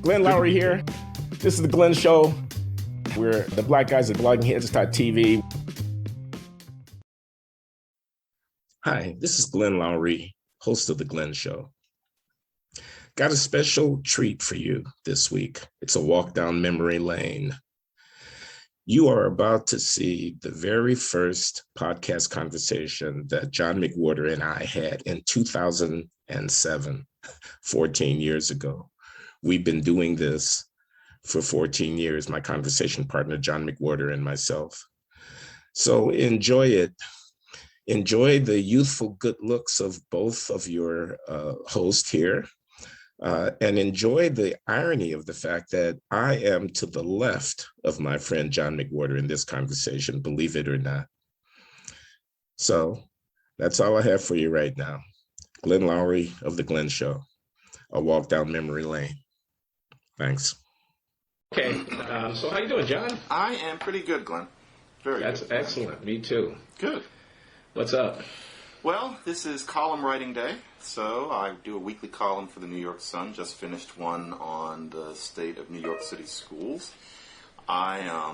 Glenn Loury here. This is the Glenn Show. We're the black guys at Bloggingheads.tv. Hi, this is Glenn Loury, host of the Glenn Show. Got a special treat for you this week. It's a walk down memory lane. You are about to see the very first podcast conversation that John McWhorter and I had in 2007, 14 years ago. We've been doing this for 14 years, my conversation partner, John McWhorter, and myself. So enjoy it. Enjoy the youthful good looks of both of your hosts here. And enjoy the irony of the fact that I am to the left of my friend John McWhorter in this conversation, believe it or not. So that's all I have for you right now. Glenn Loury of The Glenn Show, a walk down memory lane. Thanks. Okay, so how you doing, John? I am pretty good, Glenn. Very good. That's excellent. Me too. Good. What's up? Well, this is column writing day, so I do a weekly column for the New York Sun. Just finished one on the state of New York City schools. I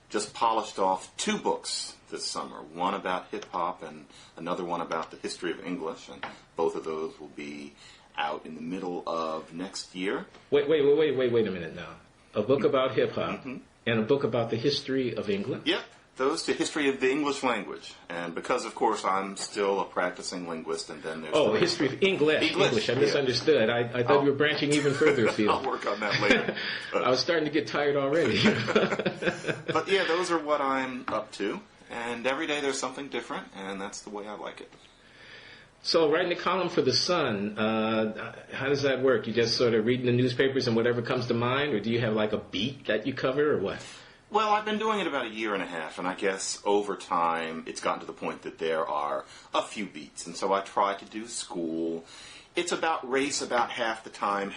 just polished off 2 books this summer, one about hip-hop and another one about the history of English, and both of those will be out in the middle of next year. Wait a minute now. A book about hip-hop and a book about the history of England? Yep. Those to history of the English language, and because, of course, I'm still a practicing linguist, and then there's history of English. I misunderstood. I thought you were branching even further afield. I'll work on that later. I was starting to get tired already. But yeah, those are what I'm up to, and every day there's something different, and that's the way I like it. So writing a column for the Sun, how does that work? You just sort of reading the newspapers and whatever comes to mind, or do you have like a beat that you cover, or what? Well, I've been doing it about 1.5 years, and I guess over time it's gotten to the point that there are a few beats. And so I try to do school. It's about race about half the time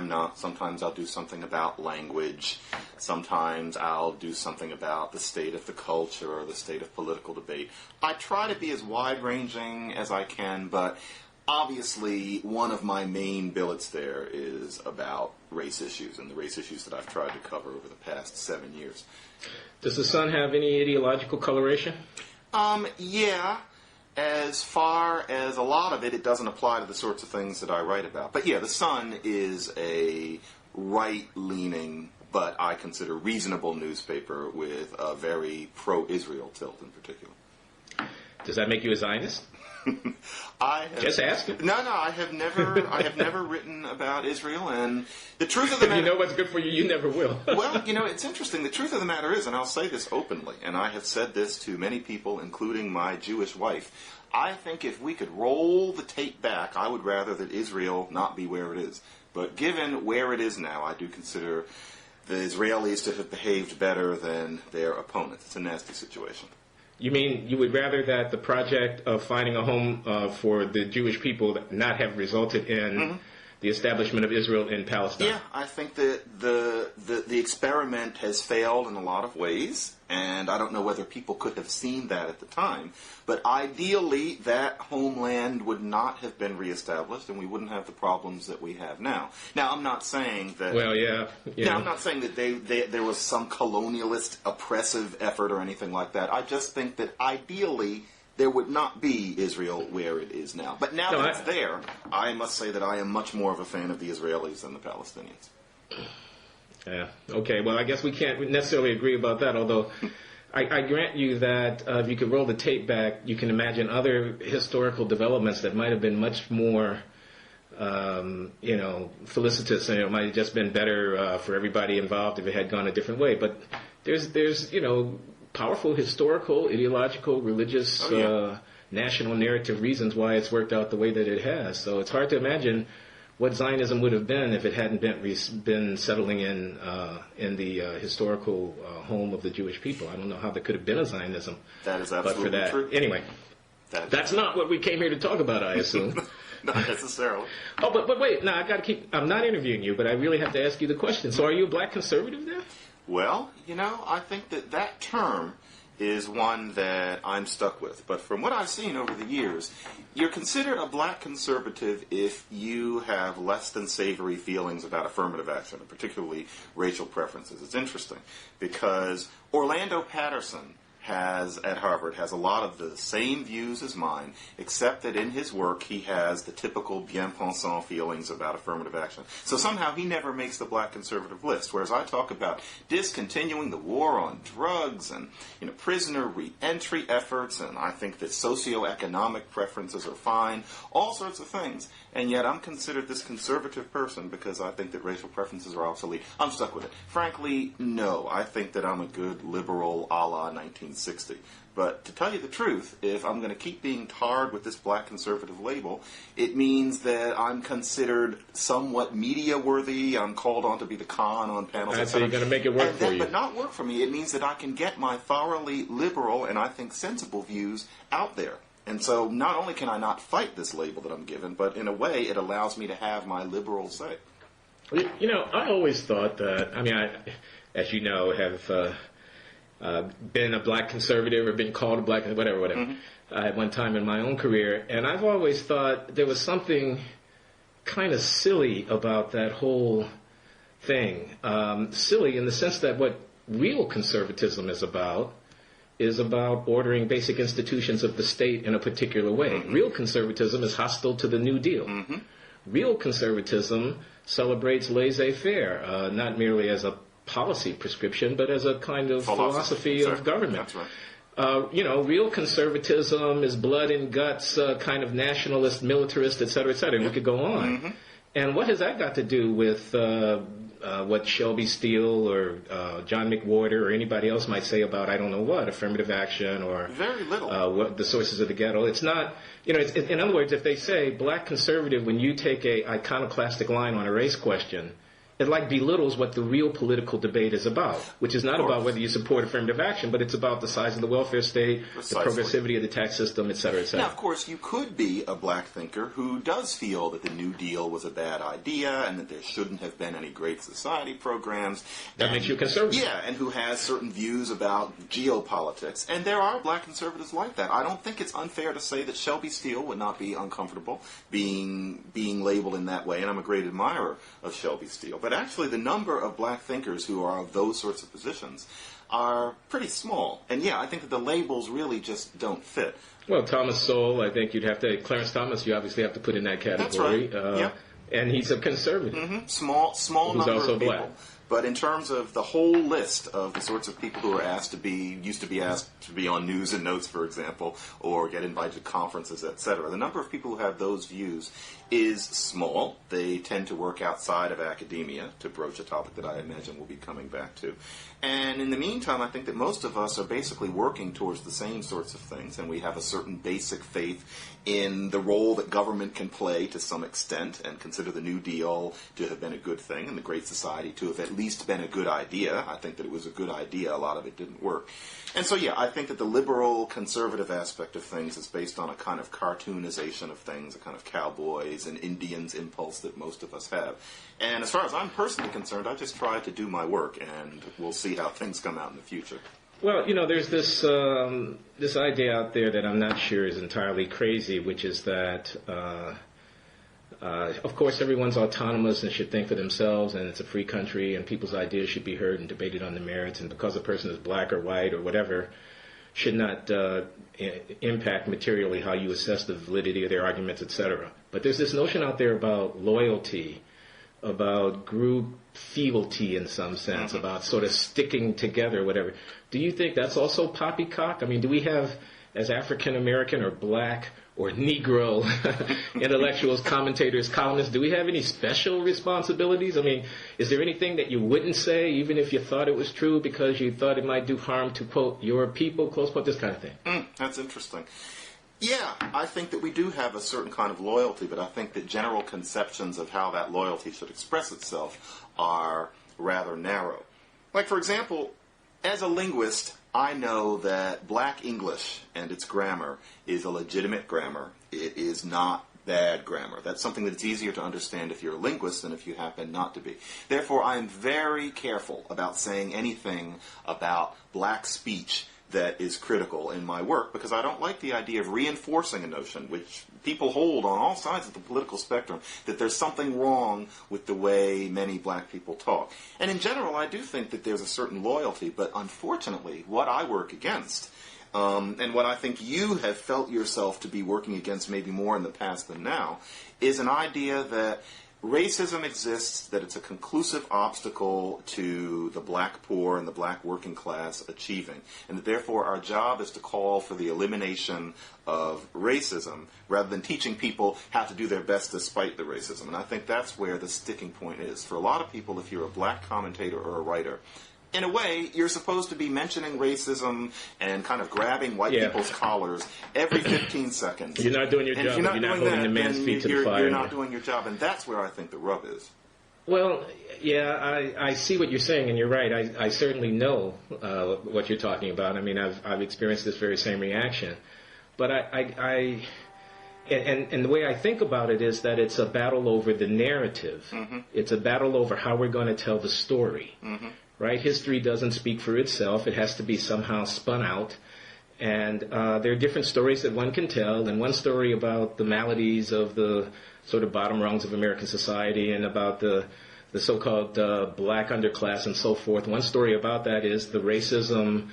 not. Sometimes I'll do something about language. Sometimes I'll do something about the state of the culture or the state of political debate. I try to be as wide-ranging as I can, but obviously, one of my main billets there is about race issues and the race issues that I've tried to cover over the past 7 years. Does the Sun have any ideological coloration? Yeah. As far as a lot of it, it doesn't apply to the sorts of things that I write about. But yeah, the Sun is a right-leaning, but I consider reasonable newspaper with a very pro-Israel tilt in particular. Does that make you a Zionist? Just asking. No, I have never written about Israel, and the truth of the matter... If you know what's good for you, you never will. Well, it's interesting. The truth of the matter is, and I'll say this openly, and I have said this to many people, including my Jewish wife, I think if we could roll the tape back, I would rather that Israel not be where it is. But given where it is now, I do consider the Israelis to have behaved better than their opponents. It's a nasty situation. You mean you would rather that the project of finding a home for the Jewish people not have resulted in the establishment of Israel in Palestine? Yeah, I think that the experiment has failed in a lot of ways, and I don't know whether people could have seen that at the time, but ideally that homeland would not have been reestablished, and we wouldn't have the problems that we have now. Now, I'm not saying that... Well, yeah. Now, I'm not saying that there was some colonialist oppressive effort or anything like that. I just think that ideally there would not be Israel where it is now. But now that it's there, I must say that I am much more of a fan of the Israelis than the Palestinians. Yeah. Okay. Well, I guess we can't necessarily agree about that, although I grant you that if you could roll the tape back, you can imagine other historical developments that might have been much more, felicitous, and it might have just been better for everybody involved if it had gone a different way. But there's powerful historical, ideological, religious, national narrative reasons why it's worked out the way that it has. So it's hard to imagine what Zionism would have been if it hadn't been settling in the historical home of the Jewish people. I don't know how there could have been a Zionism. That is absolutely but for that. True. Anyway, that's not what we came here to talk about, I assume. Not necessarily. Oh, but wait, now I'm not interviewing you, but I really have to ask you the question. So are you a black conservative then? Well, I think that term is one that I'm stuck with. But from what I've seen over the years, you're considered a black conservative if you have less than savory feelings about affirmative action, and particularly racial preferences. It's interesting because Orlando Patterson at Harvard has a lot of the same views as mine, except that in his work he has the typical bien-pensant feelings about affirmative action. So somehow he never makes the black conservative list, whereas I talk about discontinuing the war on drugs and prisoner re-entry efforts, and I think that socioeconomic preferences are fine, all sorts of things. And yet I'm considered this conservative person because I think that racial preferences are obsolete. I'm stuck with it. Frankly, no. I think that I'm a good liberal a la 1960. But to tell you the truth, if I'm going to keep being tarred with this black conservative label, it means that I'm considered somewhat media-worthy. I'm called on to be the con on panels. So you're going to make it work for you. But not work for me. It means that I can get my thoroughly liberal and I think sensible views out there. And so not only can I not fight this label that I'm given, but in a way it allows me to have my liberal say. I always thought that, as you know, have been a black conservative or been called a black, whatever, at one time in my own career. And I've always thought there was something kind of silly about that whole thing. Silly in the sense that what real conservatism is about ordering basic institutions of the state in a particular way. Mm-hmm. Real conservatism is hostile to the New Deal. Mm-hmm. Real conservatism celebrates laissez-faire, not merely as a policy prescription, but as a kind of philosophy of government. That's right. Real conservatism is blood and guts, kind of nationalist, militarist, et cetera, and we could go on. Mm-hmm. And what has that got to do with what Shelby Steele or John McWhorter or anybody else might say about, I don't know what, affirmative action or very little. What the sources of the ghetto? It's not, in other words, if they say black conservative, when you take a iconoclastic line on a race question, it belittles what the real political debate is about, which is not about whether you support affirmative action, but it's about the size of the welfare state, the progressivity of the tax system, et cetera, et cetera. Now, of course, you could be a black thinker who does feel that the New Deal was a bad idea and that there shouldn't have been any Great Society programs. That makes you a conservative. Yeah, and who has certain views about geopolitics. And there are black conservatives like that. I don't think it's unfair to say that Shelby Steele would not be uncomfortable being labeled in that way, and I'm a great admirer of Shelby Steele. But actually, the number of black thinkers who are of those sorts of positions are pretty small. And yeah, I think that the labels really just don't fit. Well, Thomas Sowell, I think you'd have to, Clarence Thomas, you obviously have to put in that category. That's right. And he's a conservative. Mm-hmm. Small who's number also of people. black. But in terms of the whole list of the sorts of people who are used to be asked to be on news and notes, for example, or get invited to conferences, etc., the number of people who have those views is small. They tend to work outside of academia, to broach a topic that I imagine we'll be coming back to. And in the meantime, I think that most of us are basically working towards the same sorts of things, and we have a certain basic faith in the role that government can play to some extent, and consider the New Deal to have been a good thing, and the Great Society to have at least been a good idea. I think that it was a good idea. A lot of it didn't work. And so, yeah, I think that the liberal conservative aspect of things is based on a kind of cartoonization of things, a kind of cowboys and Indians impulse that most of us have. And as far as I'm personally concerned, I just try to do my work, and we'll see how things come out in the future. Well, there's this this idea out there that I'm not sure is entirely crazy, which is that, of course, everyone's autonomous and should think for themselves, and it's a free country, and people's ideas should be heard and debated on the merits, and because a person is black or white or whatever, should not impact materially how you assess the validity of their arguments, etc. But there's this notion out there about loyalty, about group fealty in some sense, about sort of sticking together, whatever. Do you think that's also poppycock? I mean, do we have, as African American or black or Negro intellectuals, commentators, columnists, do we have any special responsibilities? I mean, is there anything that you wouldn't say, even if you thought it was true, because you thought it might do harm to, quote, your people, close quote, this kind of thing? That's interesting. Yeah, I think that we do have a certain kind of loyalty, but I think that general conceptions of how that loyalty should express itself are rather narrow. Like, for example, as a linguist, I know that black English and its grammar is a legitimate grammar. It is not bad grammar. That's something that's easier to understand if you're a linguist than if you happen not to be. Therefore, I am very careful about saying anything about black speech that is critical in my work, because I don't like the idea of reinforcing a notion, which people hold on all sides of the political spectrum, that there's something wrong with the way many black people talk. And in general, I do think that there's a certain loyalty, but unfortunately, what I work against, and what I think you have felt yourself to be working against maybe more in the past than now, is an idea that racism exists, that it's a conclusive obstacle to the black poor and the black working class achieving, and that therefore our job is to call for the elimination of racism rather than teaching people how to do their best despite the racism. And I think that's where the sticking point is. For a lot of people, if you're a black commentator or a writer, in a way, you're supposed to be mentioning racism and kind of grabbing white people's collars every 15 seconds. You're not doing your job. You're not holding the man's feet to the fire. You're not doing your job, and that's where I think the rub is. Well, yeah, I see what you're saying, and you're right. I certainly know what you're talking about. I mean, I've experienced this very same reaction. But and the way I think about it is that it's a battle over the narrative. Mm-hmm. It's a battle over how we're going to tell the story. Mm-hmm. Right? History doesn't speak for itself. It has to be somehow spun out. And there are different stories that one can tell. And one story about the maladies of the sort of bottom rungs of American society and about the so-called black underclass and so forth. One story about that is the racism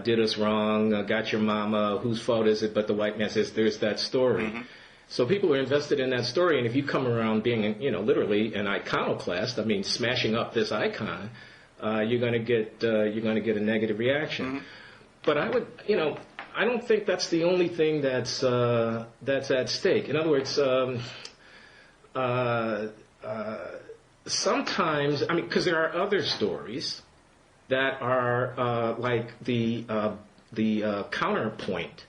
did us wrong, got your mama, whose fault is it? But the white man says there's that story. Mm-hmm. So people are invested in that story. And if you come around being, literally an iconoclast, I mean, smashing up this icon, you're going to get a negative reaction. Mm-hmm. But I would, I don't think that's the only thing that's at stake. In other words, sometimes, I mean, because there are other stories that are like the counterpoint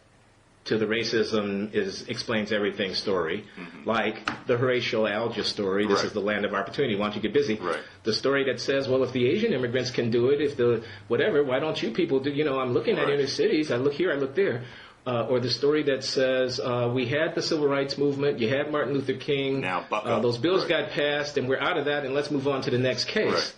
to the racism explains everything story, mm-hmm. like the Horatio Alger story, this is the land of opportunity, why don't you get busy? Right. The story that says, well, if the Asian immigrants can do it, if the whatever, why don't you people do, I'm looking at inner cities, I look here, I look there. Or the story that says, we had the civil rights movement, you had Martin Luther King, now, those bills got passed, and we're out of that, and let's move on to the next case. Right.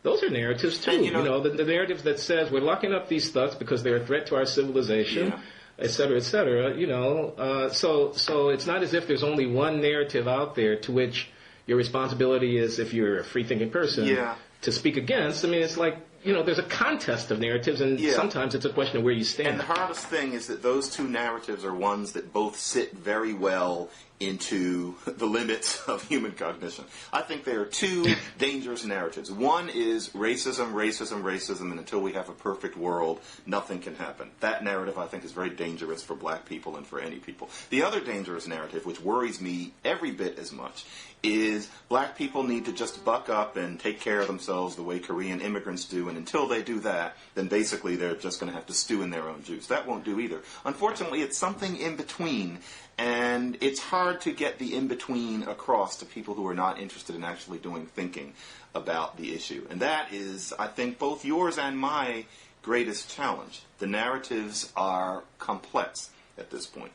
Those are narratives, too. And, the narratives that says we're locking up these thugs because they're a threat to our civilization. Yeah. Et cetera, et cetera, so it's not as if there's only one narrative out there to which your responsibility is, if you're a free-thinking person, to speak against. I mean, it's like, there's a contest of narratives, and sometimes it's a question of where you stand. And the hardest thing is that those two narratives are ones that both sit very well into the limits of human cognition. I think there are two dangerous narratives. One is racism, racism, racism, and until we have a perfect world, nothing can happen. That narrative, I think, is very dangerous for black people and for any people. The other dangerous narrative, which worries me every bit as much, is black people need to just buck up and take care of themselves the way Korean immigrants do, and until they do that, then basically they're just going to have to stew in their own juice. That won't do either. Unfortunately, it's something in between, and it's hard to get the in-between across to people who are not interested in actually doing thinking about the issue. And that is, I think, both yours and my greatest challenge. The narratives are complex at this point.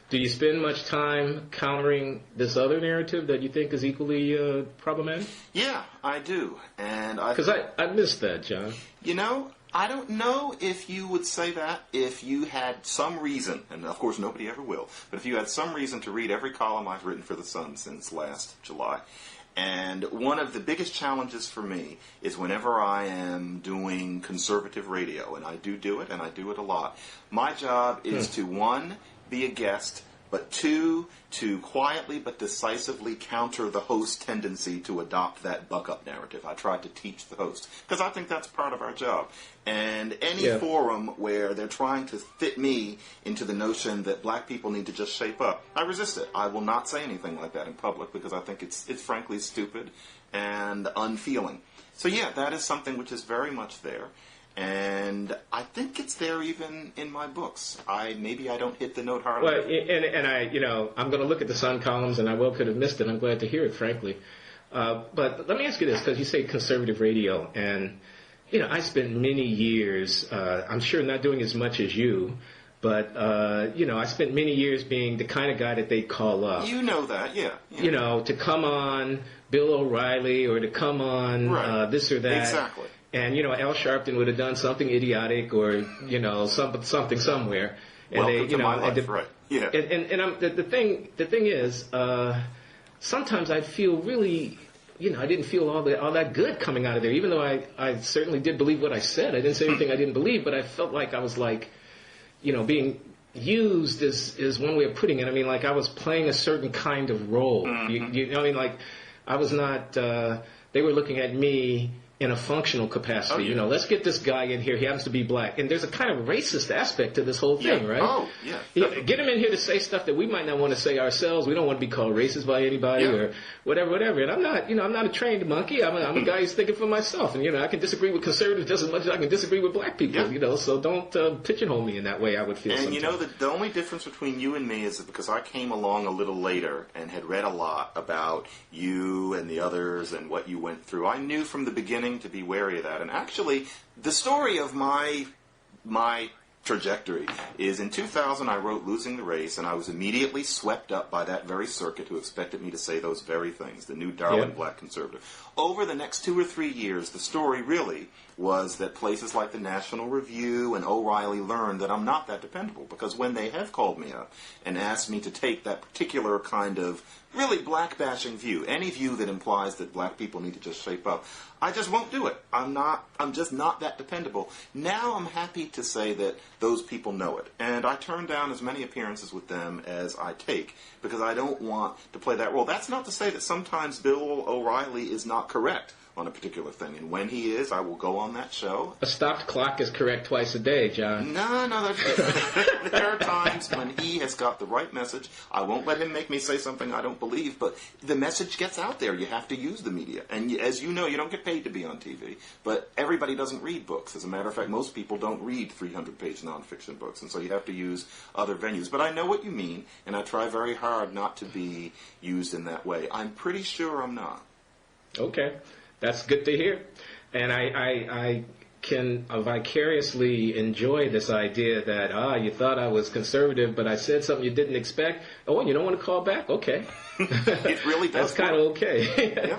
Do you spend much time countering this other narrative that you think is equally problematic? Yeah, I do. And because I missed that, John. I don't know if you would say that if you had some reason, and of course nobody ever will, but if you had some reason to read every column I've written for The Sun since last July. And one of the biggest challenges for me is whenever I am doing conservative radio, and I do it, and I do it a lot, my job is to, one, be a guest, but two, to quietly but decisively counter the host's tendency to adopt that buck-up narrative. I try to teach the host, because I think that's part of our job. And any forum where they're trying to fit me into the notion that black people need to just shape up, I resist it. I will not say anything like that in public, because I think it's frankly stupid and unfeeling. So yeah, that is something which is very much there. And I think it's there even in my books. Maybe I don't hit the note hard enough. Well, and I'm going to look at the Sun columns, and I well could have missed it. I'm glad to hear it, frankly. But let me ask you this, because you say conservative radio, and I spent many years. I'm sure not doing as much as you, but I spent many years being the kind of guy that they call up. You know that, yeah. To come on Bill O'Reilly or to come on this or that. Exactly. And, Al Sharpton would have done something idiotic or, something somewhere. And Welcome to my life, right. Yeah. And the thing is, sometimes I feel really, I didn't feel all that good coming out of there, even though I certainly did believe what I said. I didn't say anything I didn't believe, but I felt like I was like, being used is one way of putting it. I mean, like I was playing a certain kind of role. Mm-hmm. You know what I mean? Like I was not, they were looking at me in a functional capacity. Oh, yeah. Let's get this guy in here. He happens to be black. And there's a kind of racist aspect to this whole thing, right? Oh, yeah. Get him in here to say stuff that we might not want to say ourselves. We don't want to be called racist by anybody or whatever. And I'm not a trained monkey. I'm a guy who's thinking for myself. And, I can disagree with conservatives just as much as I can disagree with black people, so don't pigeonhole me in that way, I would feel. And sometimes. the only difference between you and me is that because I came along a little later and had read a lot about you and the others and what you went through, I knew from the beginning to be wary of that. And actually, the story of my trajectory is in 2000 I wrote Losing the Race, and I was immediately swept up by that very circuit who expected me to say those very things, the new darling black conservative. Over the next 2 or 3 years, the story really was that places like the National Review and O'Reilly learned that I'm not that dependable, because when they have called me up and asked me to take that particular kind of really black-bashing view, any view that implies that black people need to just shape up, I just won't do it. I'm just not that dependable. Now I'm happy to say that those people know it. And I turn down as many appearances with them as I take because I don't want to play that role. That's not to say that sometimes Bill O'Reilly is not correct on a particular thing. And when he is, I will go on that show. A stopped clock is correct twice a day, John. No, there are times when he has got the right message. I won't let him make me say something I don't believe, but the message gets out there. You have to use the media. And as you know, you don't get paid to be on TV, but everybody doesn't read books. As a matter of fact, most people don't read 300-page nonfiction books, and so you have to use other venues. But I know what you mean, and I try very hard not to be used in that way. I'm pretty sure I'm not. Okay. That's good to hear. And I can vicariously enjoy this idea that, you thought I was conservative, but I said something you didn't expect. Oh, and you don't want to call back? Okay. It really does. That's kind of okay. Yeah.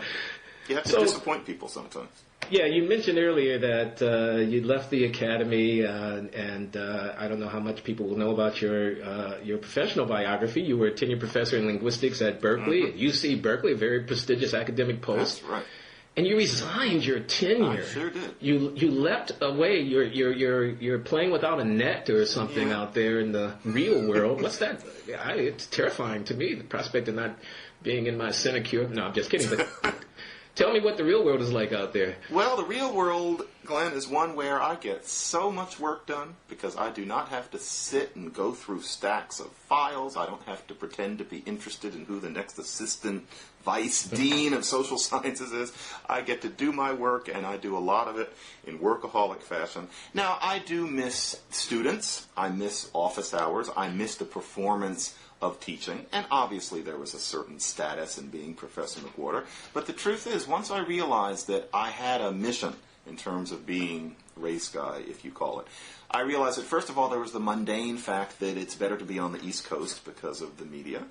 You have to disappoint people sometimes. Yeah, you mentioned earlier that you left the academy, and I don't know how much people will know about your professional biography. You were a tenured professor in linguistics at Berkeley, at UC Berkeley, a very prestigious academic post. That's right. And you resigned your tenure. I sure did. You leapt away. You're playing without a net or something out there in the real world. What's that? It's terrifying to me, the prospect of not being in my sinecure. No, I'm just kidding. But tell me what the real world is like out there. Well, the real world, Glenn, is one where I get so much work done because I do not have to sit and go through stacks of files. I don't have to pretend to be interested in who the next assistant vice dean of social sciences is. I get to do my work, and I do a lot of it in workaholic fashion. Now, I do miss students. I miss office hours. I miss the performance of teaching, and obviously there was a certain status in being Professor McWhorter. But the truth is, once I realized that I had a mission in terms of being race guy, if you call it, I realized that, first of all, there was the mundane fact that it's better to be on the East Coast because of the media.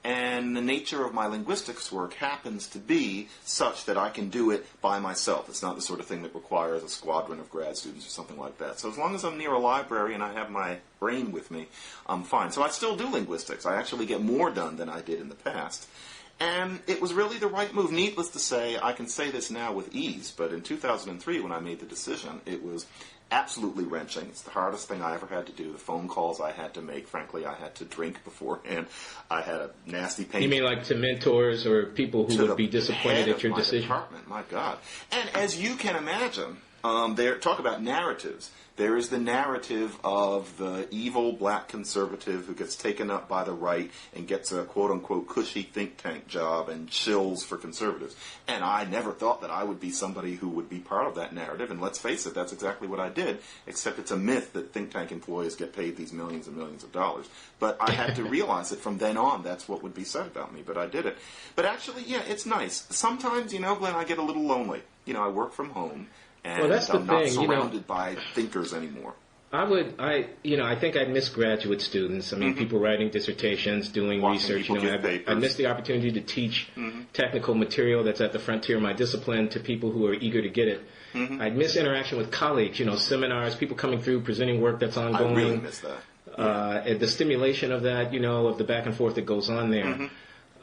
And the nature of my linguistics work happens to be such that I can do it by myself. It's not the sort of thing that requires a squadron of grad students or something like that. So as long as I'm near a library and I have my brain with me, I'm fine. So I still do linguistics. I actually get more done than I did in the past. And it was really the right move. Needless to say, I can say this now with ease, but in 2003 when I made the decision, it was absolutely wrenching. It's the hardest thing I ever had to do. The phone calls I had to make, frankly, I had to drink beforehand. I had a nasty pain. You mean like to mentors or people who would be disappointed at your decision? Department, my God. And as you can imagine, talk about narratives. There is the narrative of the evil black conservative who gets taken up by the right and gets a quote-unquote cushy think tank job and shills for conservatives. And I never thought that I would be somebody who would be part of that narrative. And let's face it, that's exactly what I did, except it's a myth that think tank employees get paid these millions and millions of dollars. But I had to realize that from then on, that's what would be said about me. But I did it. But actually, yeah, it's nice. Sometimes, Glenn, I get a little lonely. I work from home. And well, that's I'm the not thing, surrounded by thinkers anymore. I think I'd miss graduate students. I mean, people writing dissertations, doing Watching research. people give papers. I miss the opportunity to teach technical material that's at the frontier of my discipline to people who are eager to get it. I'd miss interaction with colleagues, seminars, people coming through, presenting work that's ongoing. I really miss that. The stimulation of that, of the back and forth that goes on there.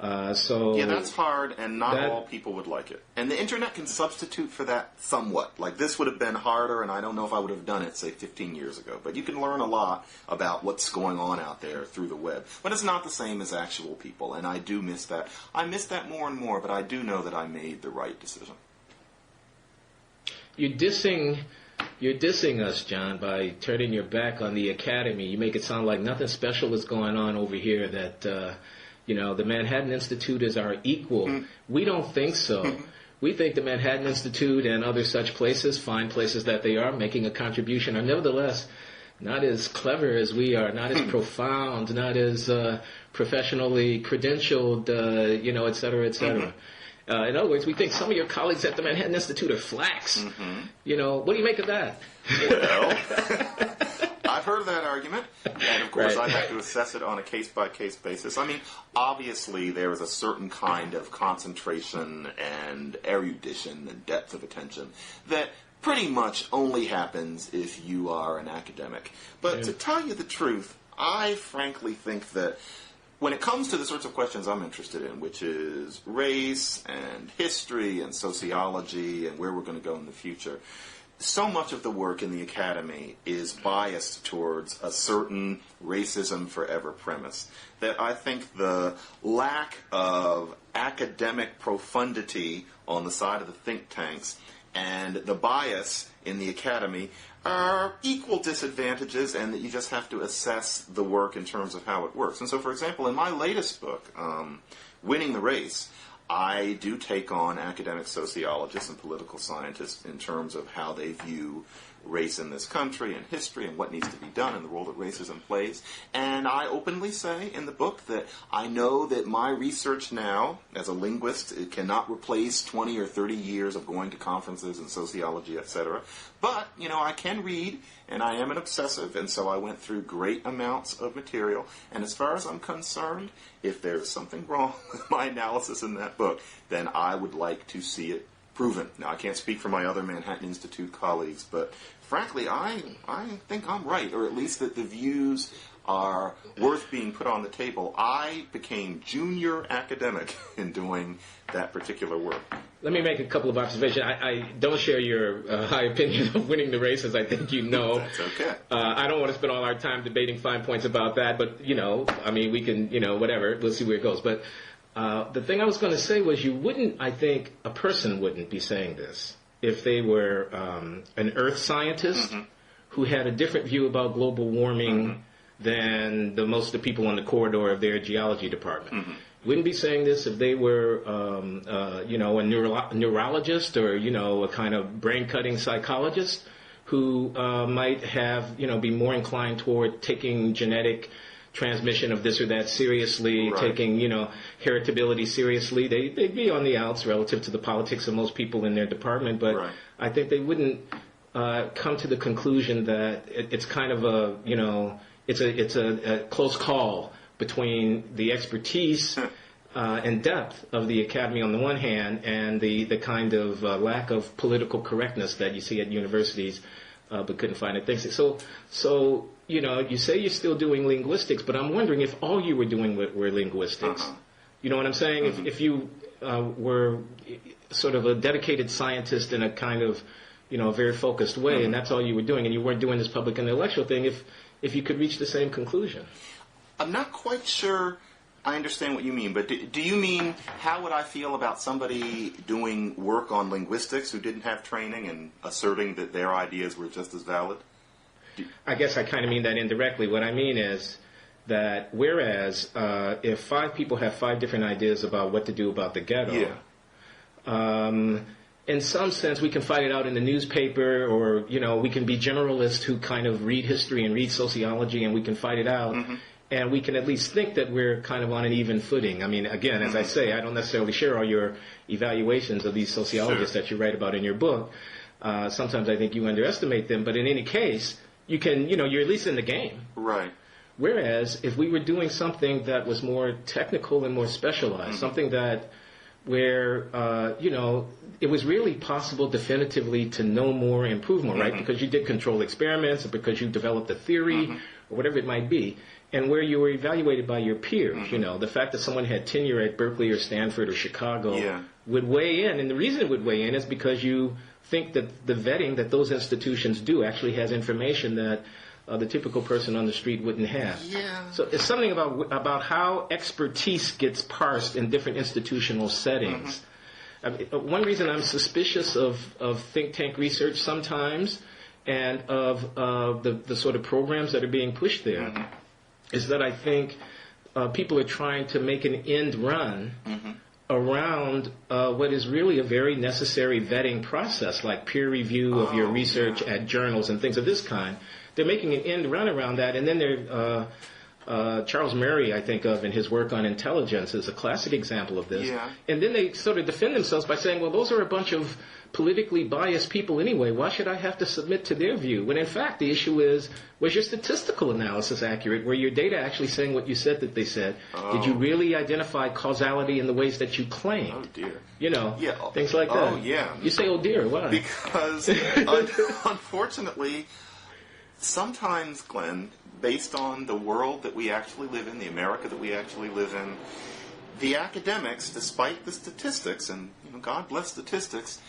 Yeah, that's hard, and not all people would like it. And the internet can substitute for that somewhat. Like, this would have been harder, and I don't know if I would have done it, say, 15 years ago. But you can learn a lot about what's going on out there through the web. But it's not the same as actual people, and I do miss that. I miss that more and more, but I do know that I made the right decision. You're dissing us, John, by turning your back on the academy. You make it sound like nothing special is going on over here, that, the Manhattan Institute is our equal. We don't think so. We think the Manhattan Institute and other such places, fine places that they are, making a contribution, are nevertheless not as clever as we are, not as profound, not as professionally credentialed, et cetera, et cetera. In other words, we think some of your colleagues at the Manhattan Institute are flacks. What do you make of that? Well, I've heard that argument, and of course I have to assess it on a case-by-case basis. I mean, obviously there is a certain kind of concentration and erudition and depth of attention that pretty much only happens if you are an academic. But to tell you the truth, I frankly think that when it comes to the sorts of questions I'm interested in, which is race and history and sociology and where we're going to go in the future, so much of the work in the academy is biased towards a certain racism forever premise that I think the lack of academic profundity on the side of the think tanks and the bias in the academy are equal disadvantages, and that you just have to assess the work in terms of how it works. And so, for example, in my latest book, Winning the Race, I do take on academic sociologists and political scientists in terms of how they view race in this country and history and what needs to be done and the role that racism plays. And I openly say in the book that I know that my research now, as a linguist, it cannot replace 20 or 30 years of going to conferences in sociology, etc. But, I can read, and I am an obsessive, and so I went through great amounts of material. And as far as I'm concerned, if there's something wrong with my analysis in that book, then I would like to see it proven. Now, I can't speak for my other Manhattan Institute colleagues, but frankly, I think I'm right, or at least that the views are worth being put on the table. I became junior academic in doing that particular work. Let me make a couple of observations. I don't share your high opinion of Winning the Race, as I think you know. That's okay. I don't want to spend all our time debating fine points about that, but, we can, whatever. We'll see where it goes. But the thing I was going to say was a person wouldn't be saying this if they were an earth scientist who had a different view about global warming than most of the people on the corridor of their geology department. Wouldn't be saying this if they were, a neurologist or, a kind of brain-cutting psychologist who might have, be more inclined toward taking genetic transmission of this or that seriously, taking, heritability seriously. They'd be on the outs relative to the politics of most people in their department, but I think they wouldn't come to the conclusion that it's kind of it's a close call between the expertise and depth of the academy on the one hand and the kind of lack of political correctness that you see at universities but couldn't find at things. So you say you're still doing linguistics, but I'm wondering if all you were doing were linguistics. You know what I'm saying? If you were sort of a dedicated scientist in a kind of, very focused way, and that's all you were doing, and you weren't doing this public intellectual thing, if you could reach the same conclusion. I'm not quite sure I understand what you mean, but do you mean how would I feel about somebody doing work on linguistics who didn't have training and asserting that their ideas were just as valid? I guess I kind of mean that indirectly. What I mean is that whereas if 5 people have 5 different ideas about what to do about the ghetto, in some sense we can fight it out in the newspaper, or we can be generalists who kind of read history and read sociology, and we can fight it out. And we can at least think that we're kind of on an even footing. I mean, again, as I say, I don't necessarily share all your evaluations of these sociologists that you write about in your book. Sometimes I think you underestimate them. But in any case, you can, you're at least in the game. Right. Whereas if we were doing something that was more technical and more specialized, something that where, it was really possible definitively to know more, improve more, right? Because you did controlled experiments, or because you developed a theory, or whatever it might be, and where you were evaluated by your peers. The fact that someone had tenure at Berkeley or Stanford or Chicago would weigh in, and the reason it would weigh in is because you think that the vetting that those institutions do actually has information that the typical person on the street wouldn't have. Yeah. So it's something about how expertise gets parsed in different institutional settings. One reason I'm suspicious of think tank research sometimes and of the sort of programs that are being pushed there is that I think people are trying to make an end run around what is really a very necessary vetting process, like peer review of your research at journals and things of this kind. They're making an end run around that, and then Charles Murray, I think of in his work on intelligence, is a classic example of this. Yeah. And then they sort of defend themselves by saying, well, those are a bunch of politically biased people anyway. Why should I have to submit to their view? When in fact the issue is, was your statistical analysis accurate? Were your data actually saying what you said that they said? Did you really identify causality in the ways that you claimed? Oh, dear. Things like that. Oh, yeah. You say, oh, dear, why? Because, unfortunately, sometimes, Glenn, based on the world that we actually live in, the America that we actually live in, the academics, despite the statistics, and God bless statistics,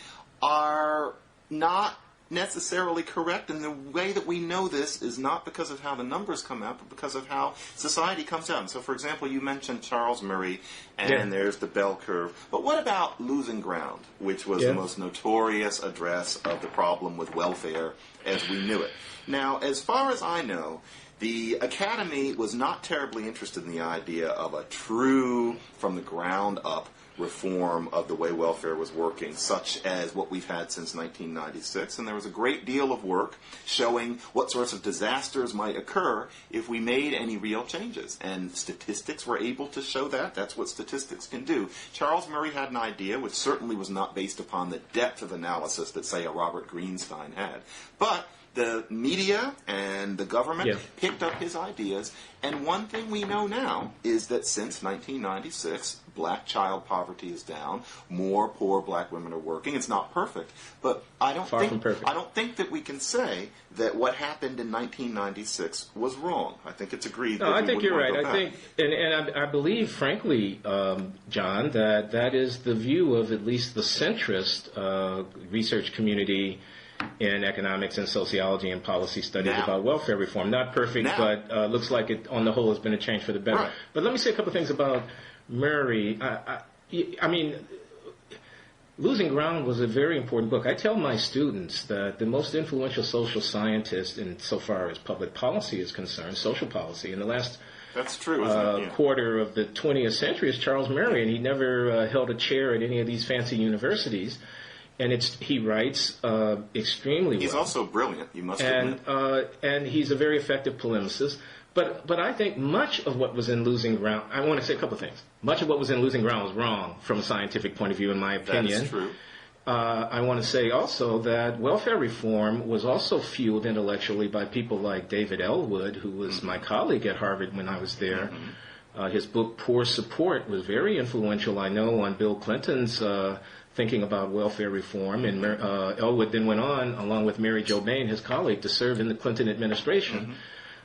are not necessarily correct. And the way that we know this is not because of how the numbers come out, but because of how society comes out. And so, for example, you mentioned Charles Murray, and there's the bell curve. But what about Losing Ground, which was the most notorious address of the problem with welfare as we knew it? Now, as far as I know, the Academy was not terribly interested in the idea of a true, from the ground up, reform of the way welfare was working, such as what we've had since 1996. And there was a great deal of work showing what sorts of disasters might occur if we made any real changes. And statistics were able to show that. That's what statistics can do. Charles Murray had an idea, which certainly was not based upon the depth of analysis that, say, a Robert Greenstein had. But the media and the government picked up his ideas, and one thing we know now is that since 1996, black child poverty is down. More poor black women are working. It's not perfect, but I don't think that we can say that what happened in 1996 was wrong. I think it's agreed. No, I think you're right. I think, and I believe, frankly, John, that is the view of at least the centrist research community in economics and sociology and policy studies about welfare reform. Not perfect, but looks like it, on the whole, has been a change for the better. Right. But let me say a couple things about Murray. I mean, Losing Ground was a very important book. I tell my students that the most influential social scientist insofar as public policy is concerned, social policy, in the last That's true, isn't it? quarter of the 20th century is Charles Murray, and he never held a chair at any of these fancy universities. And he writes extremely well. He's also brilliant, you must admit. And he's a very effective polemicist. But I think much of what was in Losing Ground, I want to say a couple of things. Much of what was in Losing Ground was wrong from a scientific point of view, in my opinion. That is true. I want to say also that welfare reform was also fueled intellectually by people like David Ellwood, who was my colleague at Harvard when I was there. His book, Poor Support, was very influential, I know, on Bill Clinton's thinking about welfare reform. And Ellwood then went on, along with Mary Jo Bain, his colleague, to serve in the Clinton administration.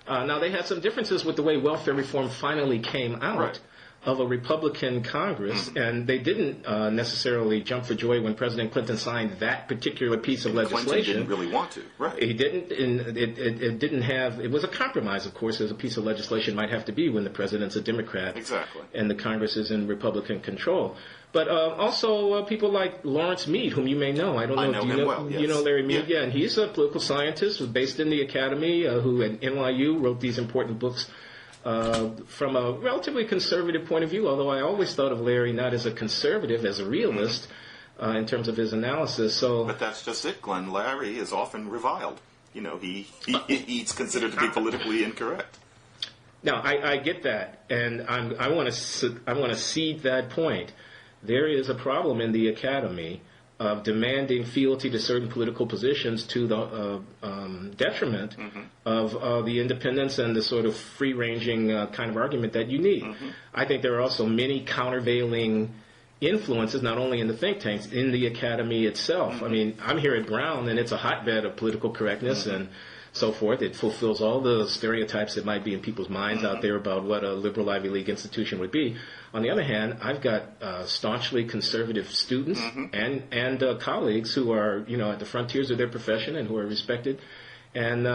Now, they had some differences with the way welfare reform finally came out of a Republican Congress, and they didn't necessarily jump for joy when President Clinton signed that particular piece of legislation. Clinton didn't really want to, right? He didn't, and it didn't have, it was a compromise, of course, as a piece of legislation might have to be when the president's a Democrat. Exactly. And the Congress is in Republican control. But also people like Lawrence Mead, whom you may know. I don't know. I know him well, yes. You know Larry Mead? Yeah, and he's a political scientist who's based in the Academy, who at NYU wrote these important books from a relatively conservative point of view, although I always thought of Larry not as a conservative, as a realist in terms of his analysis. But that's just it, Glenn. Larry is often reviled. You know, he's considered to be politically incorrect. Now, I get that, and I want to cede that point. There is a problem in the Academy of demanding fealty to certain political positions to the detriment of the independence and the sort of free-ranging kind of argument that you need. I think there are also many countervailing influences, not only in the think tanks, in the academy itself. I mean, I'm here at Brown, and it's a hotbed of political correctness and so forth. It fulfills all the stereotypes that might be in people's minds out there about what a liberal Ivy League institution would be. On the other hand, I've got staunchly conservative students and colleagues who are, at the frontiers of their profession and who are respected. And,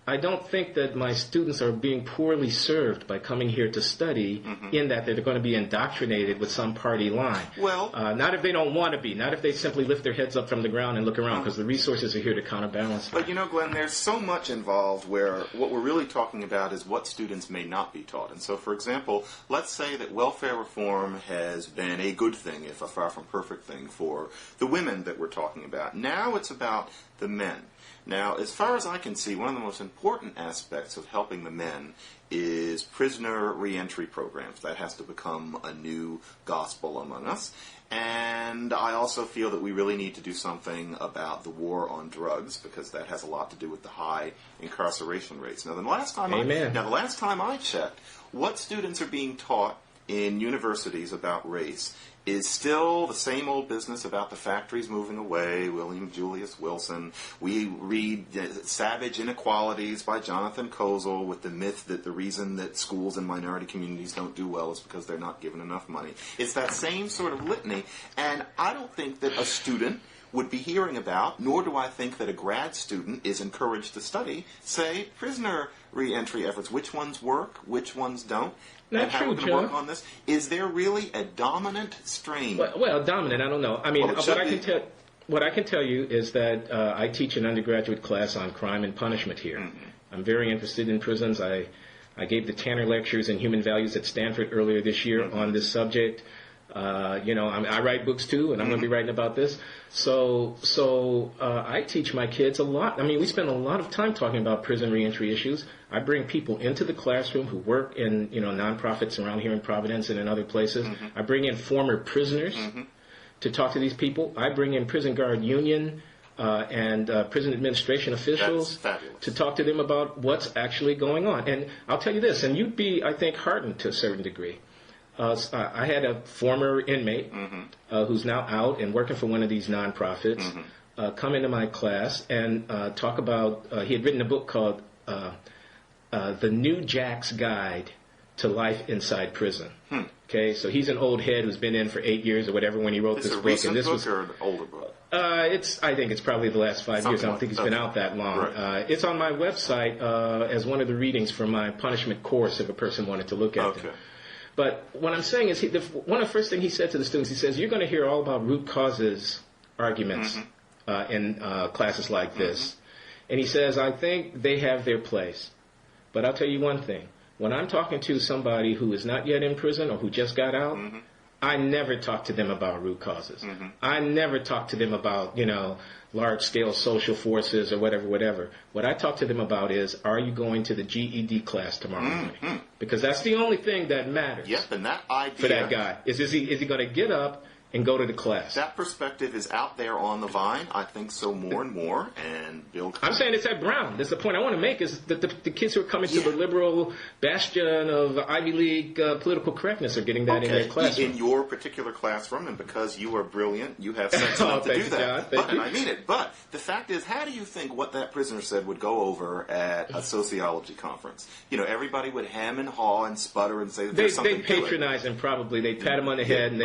I don't think that my students are being poorly served by coming here to study in that they're going to be indoctrinated with some party line. Well, not if they don't want to be, not if they simply lift their heads up from the ground and look around, because the resources are here to counterbalance that. But Glenn, there's so much involved where what we're really talking about is what students may not be taught. And so, for example, let's say that welfare reform has been a good thing, if a far from perfect thing, for the women that we're talking about. Now it's about the men. Now, as far as I can see, one of the most important aspects of helping the men is prisoner reentry programs. That has to become a new gospel among us. And I also feel that we really need to do something about the war on drugs, because that has a lot to do with the high incarceration rates. Now, the last time I checked, what students are being taught in universities about race is still the same old business about the factories moving away, William Julius Wilson. We read Savage Inequalities by Jonathan Kozol with the myth that the reason that schools in minority communities don't do well is because they're not given enough money. It's that same sort of litany, and I don't think that a student would be hearing about, nor do I think that a grad student is encouraged to study, say, prisoner reentry efforts. Which ones work, which ones don't, Not and how true, we're going to work John. on this. Is there really a dominant strain? Well, dominant, I don't know. I mean, Well, it should what I can tell you is that I teach an undergraduate class on crime and punishment here. I'm very interested in prisons. I gave the Tanner Lectures in Human Values at Stanford earlier this year on this subject. I write books too, and I'm going to be writing about this. So I teach my kids a lot. I mean, we spend a lot of time talking about prison reentry issues. I bring people into the classroom who work in, nonprofits around here in Providence and in other places. I bring in former prisoners to talk to these people. I bring in prison guard union and prison administration officials to talk to them about what's actually going on. And I'll tell you this, and you'd be, I think, heartened to a certain degree. I had a former inmate who's now out and working for one of these nonprofits come into my class and talk about, he had written a book called The New Jack's Guide to Life Inside Prison. Okay, so he's an old head who's been in for 8 years or whatever when he wrote this book. Recent And this book was or an older book? I think it's probably the last 5 years. I don't think he's been out that long. Right. It's on my website as one of the readings for my punishment course if a person wanted to look at them. But what I'm saying is, one of the first things he said to the students, he says, you're going to hear all about root causes arguments in classes like this. And he says, I think they have their place. But I'll tell you one thing. When I'm talking to somebody who is not yet in prison or who just got out, I never talk to them about root causes. I never talk to them about, large-scale social forces or whatever. What I talk to them about is, are you going to the GED class tomorrow morning? Because that's the only thing that matters. Yep, and that idea for that guy is he going to get up and go to the class? That perspective is out there on the vine. I think so more and more. And Bill, I'm saying it's at Brown. That's the point I want to make, is that the kids who are coming to the liberal bastion of Ivy League political correctness are getting that in their classroom. In your particular classroom, and because you are brilliant, you have sense enough to do that. John, and I mean it. But the fact is, how do you think what that prisoner said would go over at a sociology conference? Everybody would hem and haw and sputter and say that there's something They patronize him probably. They pat him on the head and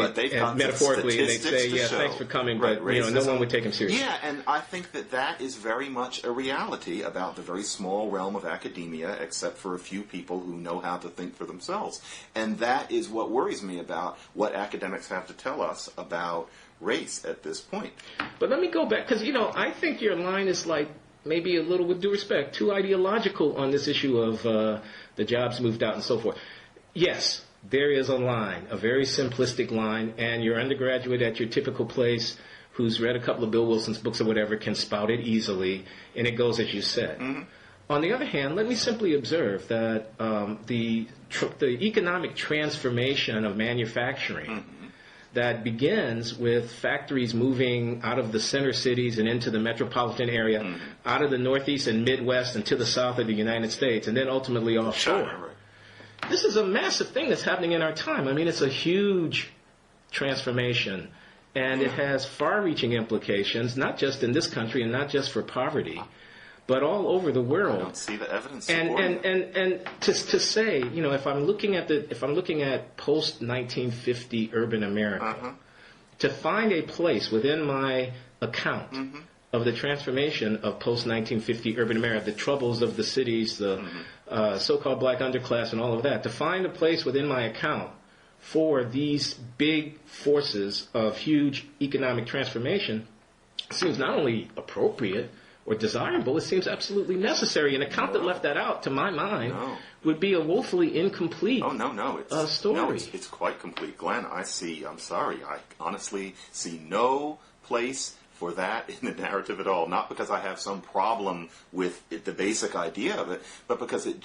metaphorically, and they'd say, yeah, thanks for coming, but no one would take him seriously. Yeah, and I think that is very much a reality about the very small realm of academia, except for a few people who know how to think for themselves. And that is what worries me about what academics have to tell us about race at this point. But let me go back, because, I think your line is maybe a little, with due respect, too ideological on this issue of the jobs moved out and so forth. Yes, there is a line, a very simplistic line, and your undergraduate at your typical place who's read a couple of Bill Wilson's books or whatever can spout it easily, and it goes as you said. On the other hand, let me simply observe that the economic transformation of manufacturing that begins with factories moving out of the center cities and into the metropolitan area, out of the Northeast and Midwest and to the south of the United States, and then ultimately offshore. This is a massive thing that's happening in our time. I mean, it's a huge transformation, and it has far-reaching implications, not just in this country and not just for poverty, but all over the world. I don't see the evidence. And to say, you know, if I'm looking at post 1950 urban America, to find a place within my account of the transformation of post 1950 urban America, the troubles of the cities, the so-called black underclass, and all of that, to find a place within my account for these big forces of huge economic transformation seems not only appropriate or desirable, it seems absolutely necessary. An account that left that out, to my mind, would be a woefully incomplete story. No, it's quite complete. Glenn, I'm sorry, I honestly see no place for that in the narrative at all. Not because I have some problem with the basic idea of it, but because it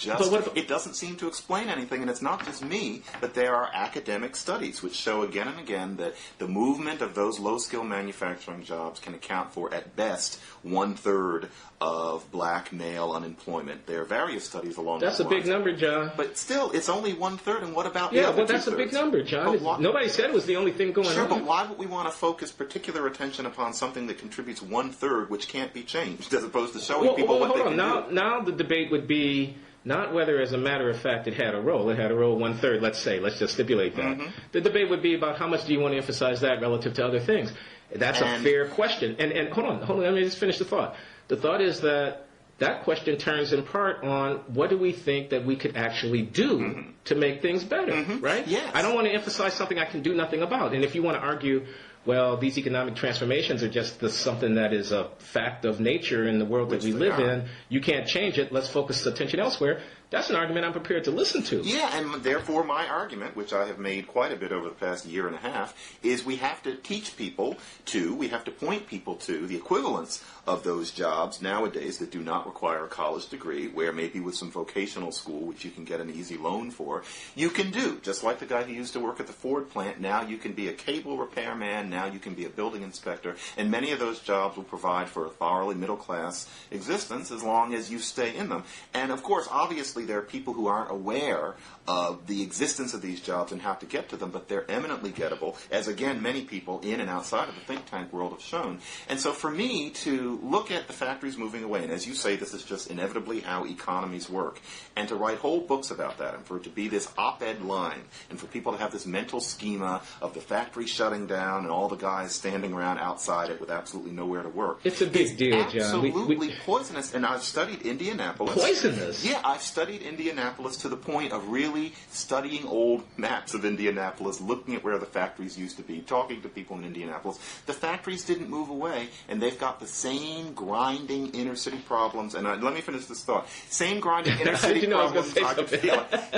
doesn't seem to explain anything. And it's not just me, but there are academic studies which show again and again that the movement of those low-skill manufacturing jobs can account for, at best, 1/3 of black male unemployment. There are various studies along those lines. That's a big number, John. But still, it's only 1/3, and what about the other 2/3? Yeah, but that's a big number, John. Nobody said it was the only thing going on. Sure, but why would we want to focus particular attention upon something that contributes 1/3, which can't be changed, as opposed to showing people what they can do? Now the debate would be not whether, as a matter of fact, it had a role. It had a role 1/3, let's just stipulate that. The debate would be about how much do you want to emphasize that relative to other things. That's a fair question. And hold on, let me just finish the thought. The thought is that question turns in part on what do we think that we could actually do to make things better, right? Yes. I don't want to emphasize something I can do nothing about. And if you want to argue, well, these economic transformations are just something that is a fact of nature in the world that we live in, you can't change it, let's focus attention elsewhere, that's an argument I'm prepared to listen to. Yeah, and therefore my argument, which I have made quite a bit over the past year and a half, is we have to teach people we have to point people to the equivalence of those jobs nowadays that do not require a college degree, where maybe with some vocational school, which you can get an easy loan for, you can do. Just like the guy who used to work at the Ford plant, now you can be a cable repairman, now you can be a building inspector, and many of those jobs will provide for a thoroughly middle-class existence as long as you stay in them. And of course, obviously, there are people who aren't aware of the existence of these jobs and how to get to them, but they're eminently gettable, as again, many people in and outside of the think tank world have shown. And so for me to look at the factories moving away, and as you say, this is just inevitably how economies work, and to write whole books about that, and for it to be this op-ed line, and for people to have this mental schema of the factory shutting down and all the guys standing around outside it with absolutely nowhere to work. It's a big deal, John. Absolutely poisonous, and I've studied Indianapolis. Poisonous? Yeah, I've studied Indianapolis to the point of really studying old maps of Indianapolis, looking at where the factories used to be, talking to people in Indianapolis. The factories didn't move away, and they've got the same grinding inner-city problems. And let me finish this thought. Same grinding inner-city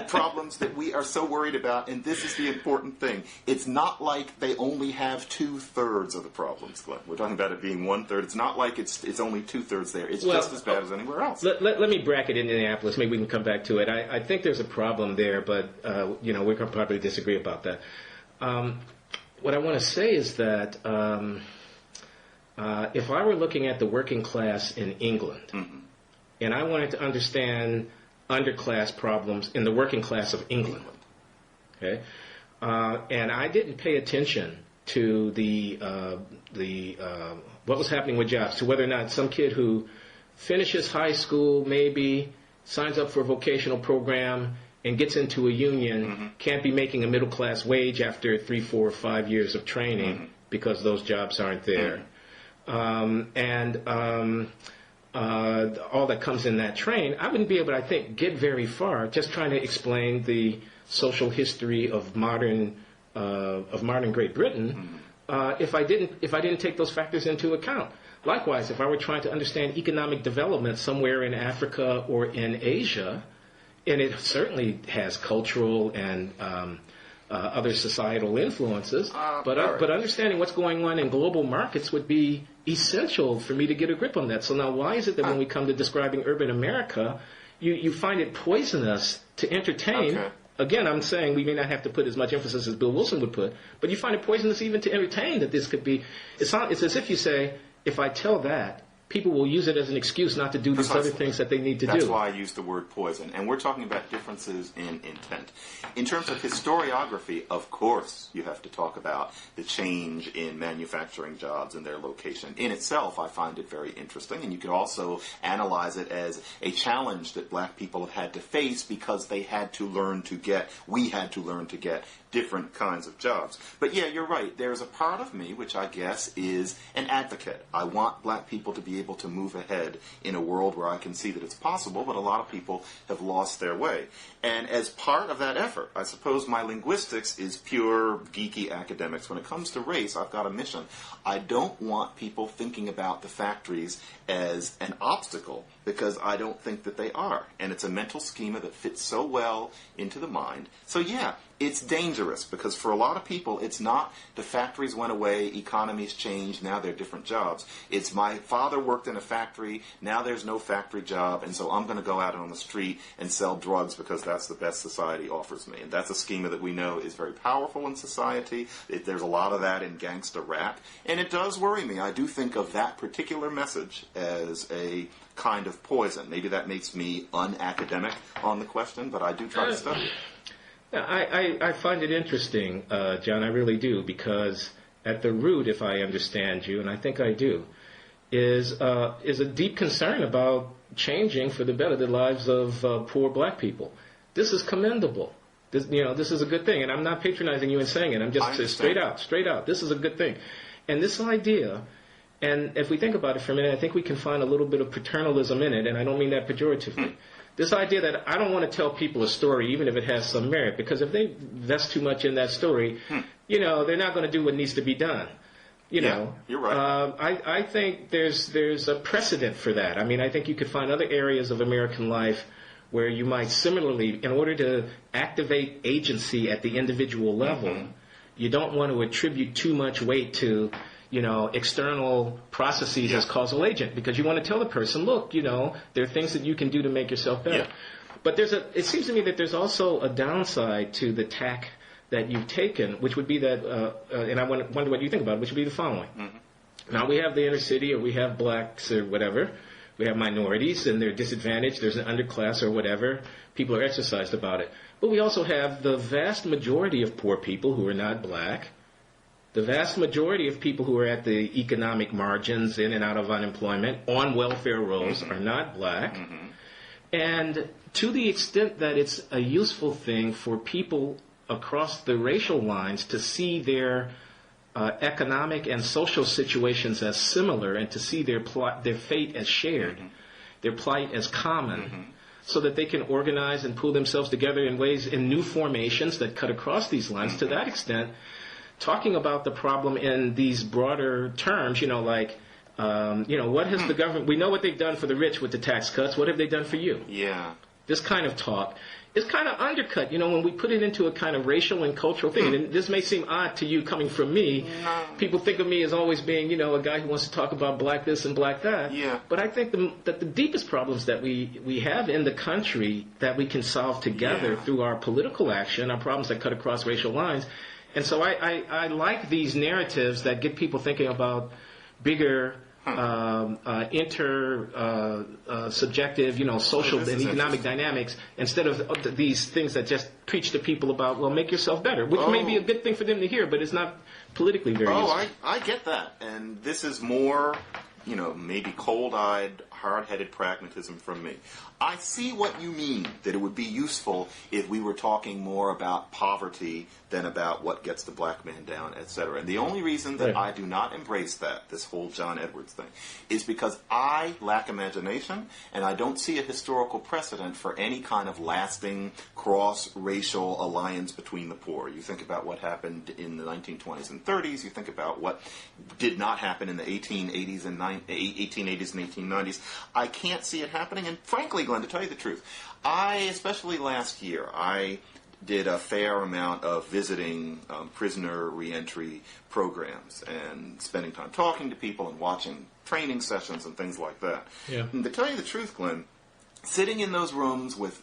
problems that we are so worried about, and this is the important thing. It's not like they only have 2/3 of the problems, Glenn. We're talking about it being 1/3. It's not like it's only 2/3 there. It's just as bad as anywhere else. Let me bracket Indianapolis. Maybe we can come back to it. I think there's a problem there, but we can probably disagree about that. What I want to say is that if I were looking at the working class in England, and I wanted to understand underclass problems in the working class of England, okay, and I didn't pay attention to what was happening with jobs, to whether or not some kid who finishes high school, maybe signs up for a vocational program and gets into a union, can't be making a middle-class wage after 3, 4, or 5 years of training because those jobs aren't there. And all that comes in that train, I wouldn't be able to, I think, get very far just trying to explain the social history of modern Great Britain if I didn't take those factors into account. Likewise, if I were trying to understand economic development somewhere in Africa or in Asia, and it certainly has cultural and other societal influences, but understanding what's going on in global markets would be essential for me to get a grip on that. So now why is it that when we come to describing urban America, you find it poisonous to entertain Again, I'm saying we may not have to put as much emphasis as Bill Wilson would put, but you find it poisonous even to entertain that this could be. It's as if you say, if I tell that, people will use it as an excuse not to do these other things that they need to do. That's why I use the word poison. And we're talking about differences in intent. In terms of historiography, of course, you have to talk about the change in manufacturing jobs and their location. In itself, I find it very interesting. And you could also analyze it as a challenge that black people have had to face because we had to learn to get different kinds of jobs. But yeah, you're right. There's a part of me which I guess is an advocate. I want black people to be able to move ahead in a world where I can see that it's possible, but a lot of people have lost their way. And as part of that effort, I suppose my linguistics is pure geeky academics. When it comes to race, I've got a mission. I don't want people thinking about the factories as an obstacle, because I don't think that they are. And it's a mental schema that fits so well into the mind. So yeah, it's dangerous, because for a lot of people, it's not the factories went away, economies changed, now they're different jobs. It's my father worked in a factory, now there's no factory job, and so I'm going to go out on the street and sell drugs because that's the best society offers me. And that's a schema that we know is very powerful in society. There's a lot of that in gangster rap. And it does worry me. I do think of that particular message as a kind of poison. Maybe that makes me unacademic on the question, but I do try to study it. I find it interesting, John, I really do, because at the root, if I understand you, and I think I do, is a deep concern about changing for the better the lives of poor black people. This is commendable. This is a good thing, and I'm not patronizing you in saying it. I'm just straight out. This is a good thing. And this idea, and if we think about it for a minute, I think we can find a little bit of paternalism in it, and I don't mean that pejoratively. This idea that I don't want to tell people a story even if it has some merit, because if they invest too much in that story, they're not going to do what needs to be done. You're right. I think there's a precedent for that. I mean, I think you could find other areas of American life where you might similarly, in order to activate agency at the individual level, you don't want to attribute too much weight to external processes as causal agent, because you want to tell the person, look, there are things that you can do to make yourself better. Yeah. But it seems to me that there's also a downside to the tack that you've taken, which would be that, and I wonder what you think about it, which would be the following. Now we have the inner city, or we have blacks or whatever. We have minorities, and they're disadvantaged. There's an underclass or whatever. People are exercised about it. But we also have the vast majority of poor people who are not black. The vast majority of people who are at the economic margins, in and out of unemployment, on welfare rolls, are not black. And to the extent that it's a useful thing for people across the racial lines to see their economic and social situations as similar, and to see their fate as shared, their plight as common, so that they can organize and pull themselves together in new formations that cut across these lines, to that extent, talking about the problem in these broader terms, what has the government, we know what they've done for the rich with the tax cuts, what have they done for you? Yeah. This kind of talk is kind of undercut, when we put it into a kind of racial and cultural thing. And this may seem odd to you coming from me. No. People think of me as always being, a guy who wants to talk about black this and black that. Yeah. But I think that the deepest problems that we have in the country that we can solve together through our political action are problems that cut across racial lines. And so I like these narratives that get people thinking about bigger subjective, social and economic dynamics, instead of these things that just preach to people about, well, make yourself better, which may be a good thing for them to hear, but it's not politically very useful. I get that. And this is more, maybe cold-eyed, hard-headed pragmatism from me. I see what you mean, that it would be useful if we were talking more about poverty than about what gets the black man down, etc. And the only reason that I do not embrace this whole John Edwards thing, is because I lack imagination, and I don't see a historical precedent for any kind of lasting cross-racial alliance between the poor. You think about what happened in the 1920s and 30s, you think about what did not happen in the 1880s and 1890s. I can't see it happening, and frankly, Glenn, to tell you the truth, especially last year, I did a fair amount of visiting prisoner reentry programs and spending time talking to people and watching training sessions and things like that. Yeah. And to tell you the truth, Glenn, sitting in those rooms with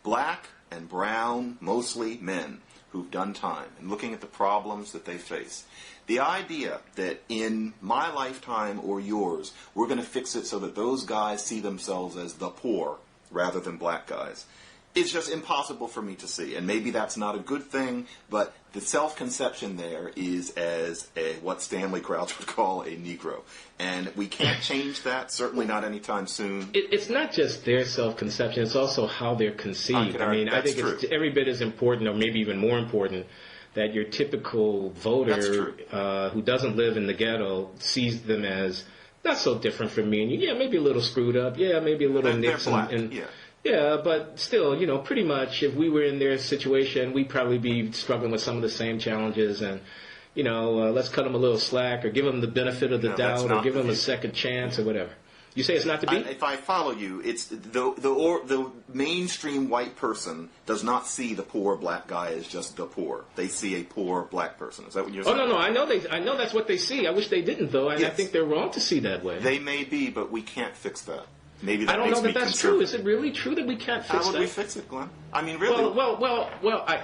black and brown, mostly men, who've done time and looking at the problems that they face. The idea that in my lifetime or yours, we're going to fix it so that those guys see themselves as the poor rather than black guys, it's just impossible for me to see. And maybe that's not a good thing, but the self-conception there is as what Stanley Crouch would call a Negro. And we can't change that, certainly not anytime soon. It's not just their self-conception, it's also how they're conceived. I think it's every bit as important, or maybe even more important, that your typical voter who doesn't live in the ghetto sees them as not so different from me and you. Yeah, maybe a little screwed up. Yeah, maybe a little nicks. Yeah, but still, pretty much if we were in their situation, we'd probably be struggling with some of the same challenges. And, let's cut them a little slack or give them the benefit of the doubt or give them a second chance or whatever. You say it's not to be? If I follow you, it's the mainstream white person does not see the poor black guy as just the poor. They see a poor black person. Is that what you're saying? Oh, no, I know that's what they see. I wish they didn't, though, and yes. I think they're wrong to see that way. They may be, but we can't fix that. Maybe that I don't know that that's true. Is it really true that we can't fix that? How would we fix it, Glenn? I mean, really?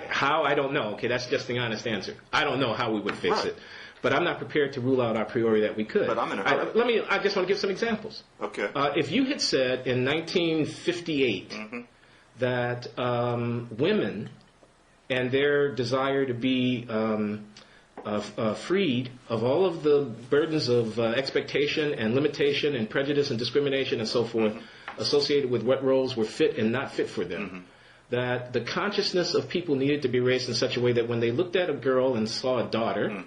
How? I don't know. Okay, that's just the honest answer. I don't know how we would fix it. But I'm not prepared to rule out a priori that we could. But I'm in a hurry. I just want to give some examples. Okay. If you had said in 1958 that women and their desire to be freed of all of the burdens of expectation and limitation and prejudice and discrimination and so forth associated with what roles were fit and not fit for them, that the consciousness of people needed to be raised in such a way that when they looked at a girl and saw a daughter,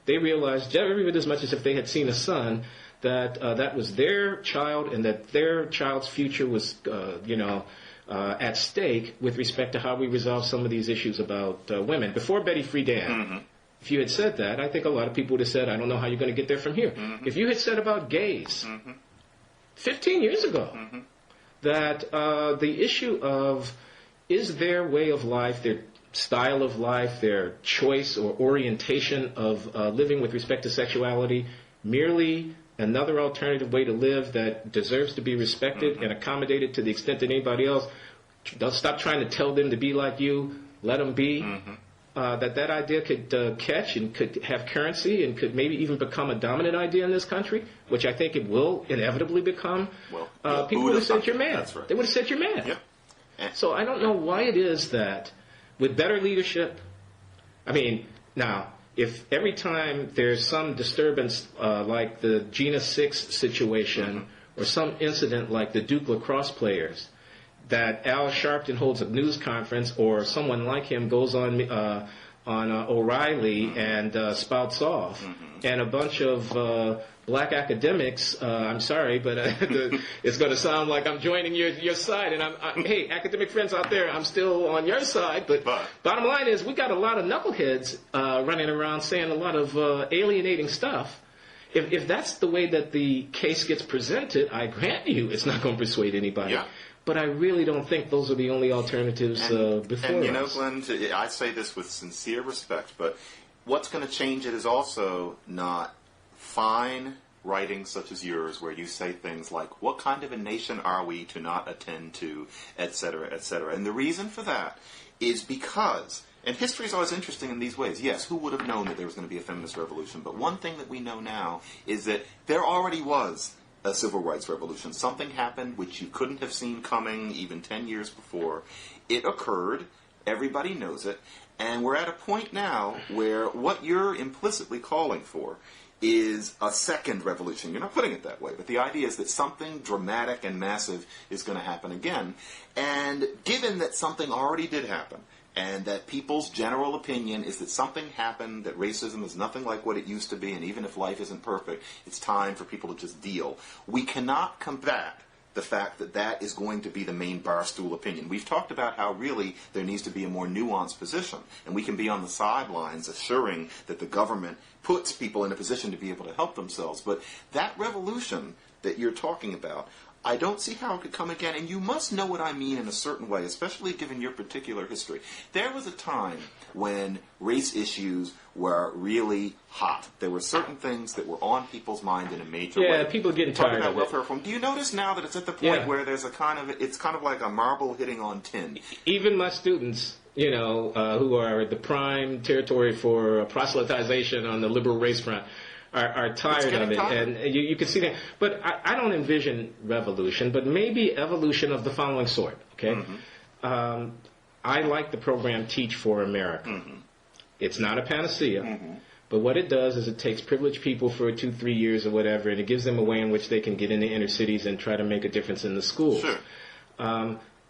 they realized every bit as much as if they had seen a son, that that was their child and that their child's future was, at stake with respect to how we resolve some of these issues about women. Before Betty Friedan, if you had said that, I think a lot of people would have said, I don't know how you're going to get there from here. If you had said about gays 15 years ago that the issue of is their way of life, their style of life, their choice or orientation of living with respect to sexuality, merely another alternative way to live that deserves to be respected and accommodated to the extent that anybody else, don't stop trying to tell them to be like you, let them be, that idea could catch and could have currency and could maybe even become a dominant idea in this country, which I think it will inevitably become, people would have said you're mad. That's right. They would have said you're mad. Yep. So I don't know why it is that with better leadership, now, if every time there's some disturbance like the Gina 6 situation or some incident like the Duke lacrosse players, that Al Sharpton holds a news conference or someone like him goes on O'Reilly and spouts off, and a bunch of black academics, I'm sorry, but it's going to sound like I'm joining your side, and hey, academic friends out there, I'm still on your side, but bottom line is we got a lot of knuckleheads running around saying a lot of alienating stuff. If that's the way that the case gets presented, I grant you it's not going to persuade anybody. Yeah. But I really don't think those are the only alternatives before us. Glenn, I say this with sincere respect, but what's going to change it is also not fine writing such as yours, where you say things like, what kind of a nation are we to not attend to, et cetera, et cetera. And the reason for that is because, and history is always interesting in these ways. Yes, who would have known that there was going to be a feminist revolution? But one thing that we know now is that there already was a civil rights revolution. Something happened which you couldn't have seen coming even 10 years before. It occurred. Everybody knows it. And we're at a point now where what you're implicitly calling for is a second revolution. You're not putting it that way, but the idea is that something dramatic and massive is going to happen again. And given that something already did happen, and that people's general opinion is that something happened, that racism is nothing like what it used to be, and even if life isn't perfect, it's time for people to just deal. We cannot combat the fact that that is going to be the main barstool opinion. We've talked about how really there needs to be a more nuanced position, and we can be on the sidelines assuring that the government puts people in a position to be able to help themselves. But that revolution that you're talking about, I don't see how it could come again, and you must know what I mean in a certain way, especially given your particular history. There was a time when race issues were really hot. There were certain things that were on people's mind in a major way. Yeah, people are getting tired about of welfare it. reform. Do you notice now that it's at the point Yeah. where there's it's kind of like a marble hitting on tin? Even my students, who are the prime territory for proselytization on the liberal race front, are tired of it, tired. and you can see that. But I don't envision revolution, but maybe evolution of the following sort. Okay, I like the program Teach for America. It's not a panacea, but what it does is it takes privileged people for 2-3 years or whatever, and it gives them a way in which they can get into inner cities and try to make a difference in the schools. Sure.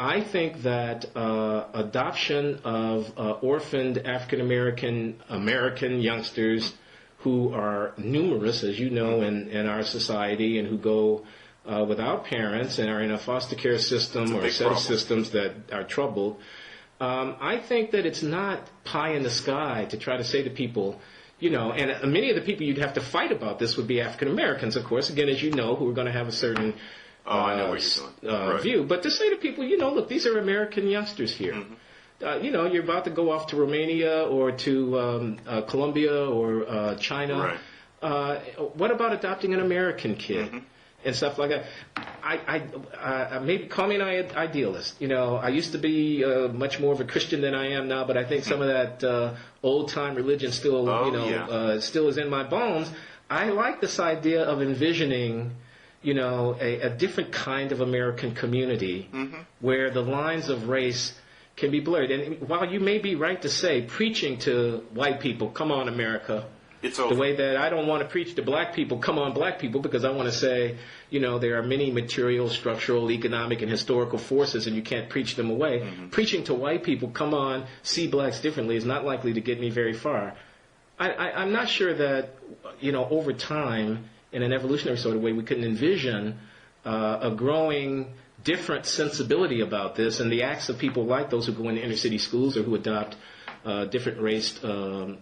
I think that adoption of orphaned African American youngsters who are numerous, as you know, in our society, and who go without parents and are in a foster care system or a set of systems that are troubled. I think that it's not pie in the sky to try to say to people, and many of the people you'd have to fight about this would be African Americans, of course, again, as you know, who are going to have a certain I know what you're doing. Right. view. But to say to people, look, these are American youngsters here. You're about to go off to Romania or to Colombia or China. Right. What about adopting an American kid and stuff like that? I maybe call me an idealist. I used to be much more of a Christian than I am now, but I think some of that old time religion still, still is in my bones. I like this idea of envisioning a different kind of American community where the lines of race can be blurred. And while you may be right to say, preaching to white people, come on, America, it's over. The way that I don't want to preach to black people, come on, black people, because I want to say, there are many material, structural, economic, and historical forces, and you can't preach them away. Preaching to white people, come on, see blacks differently, is not likely to get me very far. I'm not sure that, over time, in an evolutionary sort of way, we couldn't envision a growing different sensibility about this, and the acts of people like those who go into inner city schools or who adopt different raced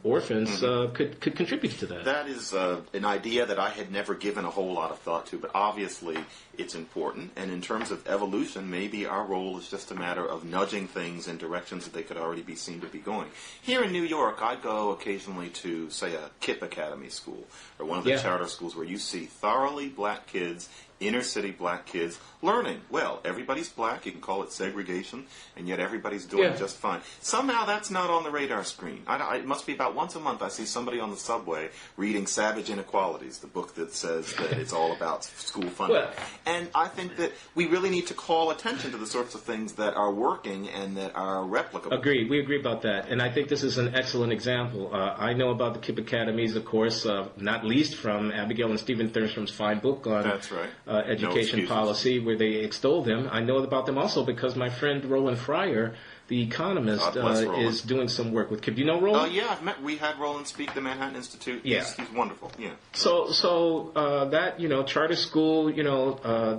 orphans could contribute to that. That is an idea that I had never given a whole lot of thought to, but obviously it's important. And in terms of evolution, maybe our role is just a matter of nudging things in directions that they could already be seen to be going. Here in New York, I go occasionally to, say, a KIPP Academy school or one of the charter schools where you see thoroughly black kids, inner city black kids learning. Well, everybody's black, you can call it segregation, and yet everybody's doing just fine. Somehow that's not on the radar screen. It must be about once a month I see somebody on the subway reading Savage Inequalities, the book that says that it's all about school funding. And I think that we really need to call attention to the sorts of things that are working and that are replicable. Agreed. We agree about that. And I think this is an excellent example. I know about the KIPP Academies, of course, not least from Abigail and Stephen Thurstrom's fine book on education policy, where they extol them. I know about them also because my friend Roland Fryer, the economist, is doing some work with KIPP. Do you know Roland? We had Roland speak at the Manhattan Institute. Yeah. He's wonderful. Yeah. So that, charter school,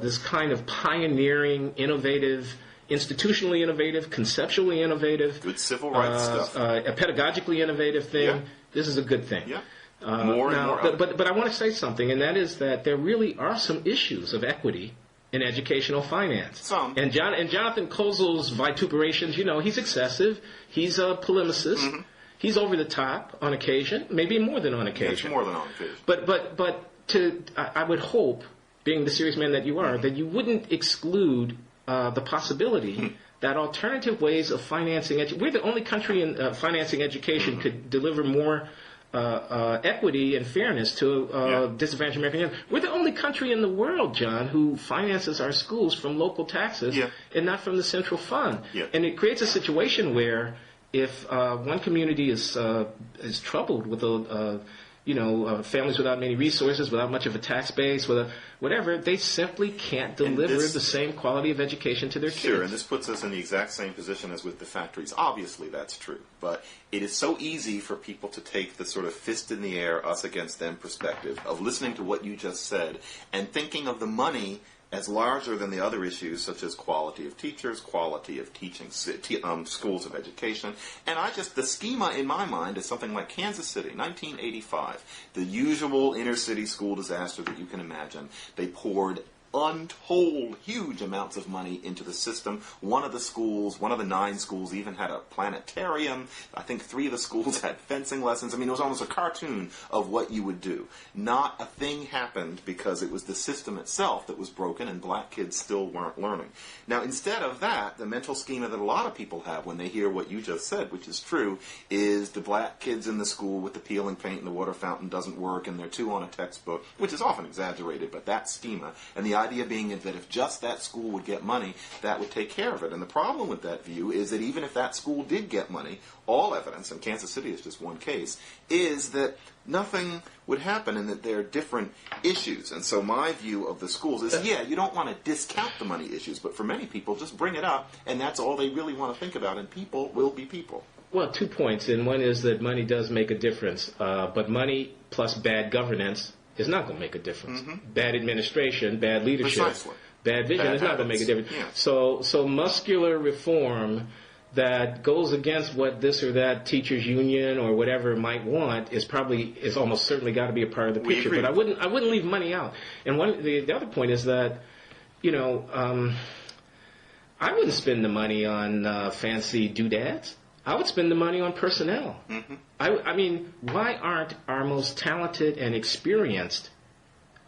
this kind of pioneering, innovative, institutionally innovative, conceptually innovative, good civil rights stuff, a pedagogically innovative thing. Yeah. This is a good thing. Yeah. More. But I want to say something, and that is that there really are some issues of equity in educational finance. Some. And Jonathan Kozol's vituperations, he's excessive. He's a polemicist. He's over the top on occasion, maybe more than on occasion. Yeah, more than on occasion. But I would hope, being the serious man that you are, that you wouldn't exclude the possibility that alternative ways of financing we're the only country in financing education could deliver more equity and fairness to disadvantaged American young. We're the only country in the world, John, who finances our schools from local taxes and not from the central fund. And it creates a situation where if one community is troubled with families without many resources, without much of a tax base, whatever, they simply can't deliver the same quality of education to their kids. Sure, and this puts us in the exact same position as with the factories. Obviously, that's true. But it is so easy for people to take the sort of fist in the air, us against them perspective of listening to what you just said and thinking of the money as larger than the other issues such as quality of teachers, quality of teaching, schools of education. And the schema in my mind is something like Kansas City, 1985, the usual inner city school disaster that you can imagine. They poured untold huge amounts of money into the system. One of the 9 schools even had a planetarium. I think 3 of the schools had fencing lessons. I mean, it was almost a cartoon of what you would do. Not a thing happened because it was the system itself that was broken and black kids still weren't learning. Now, instead of that, the mental schema that a lot of people have when they hear what you just said, which is true, is the black kids in the school with the peeling paint and the water fountain doesn't work and they're 2 on a textbook, which is often exaggerated, but that schema. And the idea being is that if just that school would get money, that would take care of it. And the problem with that view is that even if that school did get money, all evidence, and Kansas City is just one case, is that nothing would happen and that there are different issues. And so my view of the schools is, yeah, you don't want to discount the money issues, but for many people, just bring it up, and that's all they really want to think about, and people will be people. Well, 2 points, and one is that money does make a difference, but money plus bad governance is not going to make a difference. Mm-hmm. Bad administration, bad leadership, Precisely. Bad vision is not going to make a difference. Yeah. So muscular reform that goes against what this or that teachers union or whatever might want is almost certainly got to be a part of the picture. But I wouldn't leave money out. And the other point is that, I wouldn't spend the money on fancy doodads. I would spend the money on personnel. Mm-hmm. I mean, why aren't our most talented and experienced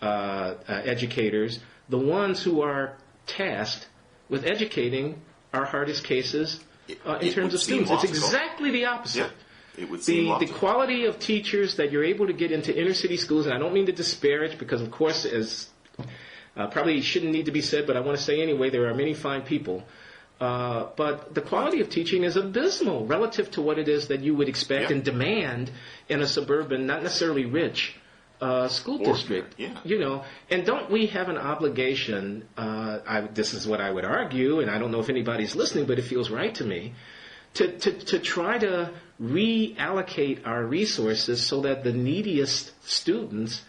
educators the ones who are tasked with educating our hardest cases in terms of students? It's exactly the opposite. Yeah. It would seem the quality of teachers that you're able to get into inner city schools, and I don't mean to disparage because, of course, as probably shouldn't need to be said, but I want to say anyway, there are many fine people. But the quality of teaching is abysmal relative to what it is that you would expect and demand in a suburban, not necessarily rich, school district. Yeah. And don't we have an obligation, this is what I would argue, and I don't know if anybody's listening, but it feels right to me, to try to reallocate our resources so that the neediest students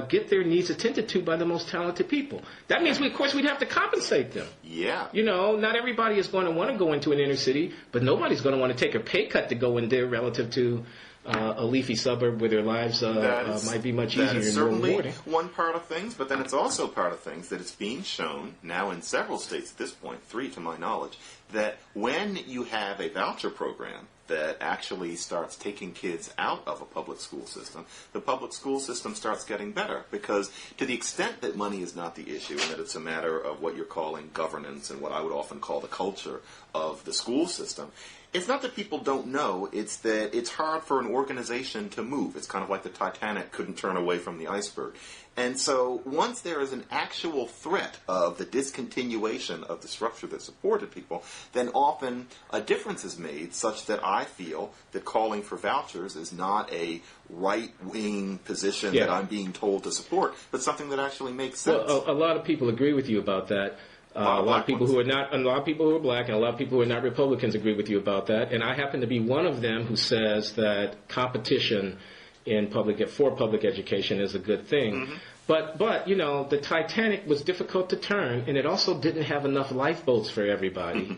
get their needs attended to by the most talented people. That means, we'd have to compensate them. Yeah. Not everybody is going to want to go into an inner city, but nobody's going to want to take a pay cut to go in there relative to a leafy suburb where their lives might be much easier and more certainly rewarding. One part of things, but then it's also part of things that it's being shown now in several states at this point, 3 to my knowledge, that when you have a voucher program that actually starts taking kids out of a public school system, the public school system starts getting better, because to the extent that money is not the issue and that it's a matter of what you're calling governance and what I would often call the culture of the school system, it's not that people don't know, it's that it's hard for an organization to move. It's kind of like the Titanic couldn't turn away from the iceberg. And so once there is an actual threat of the discontinuation of the structure that supported people, then often a difference is made such that I feel that calling for vouchers is not a right-wing position that I'm being told to support, but something that actually makes sense. Well, a lot of people agree with you about that. A lot of people who are not, a lot of people who are black, and a lot of people who are not Republicans agree with you about that. And I happen to be one of them who says that competition for public education is a good thing. Mm-hmm. But the Titanic was difficult to turn, and it also didn't have enough lifeboats for everybody. Mm-hmm.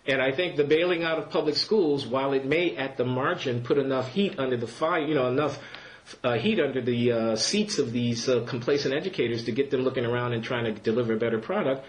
And I think the bailing out of public schools, while it may at the margin put enough heat under the fire, enough heat under the seats of these complacent educators to get them looking around and trying to deliver a better product,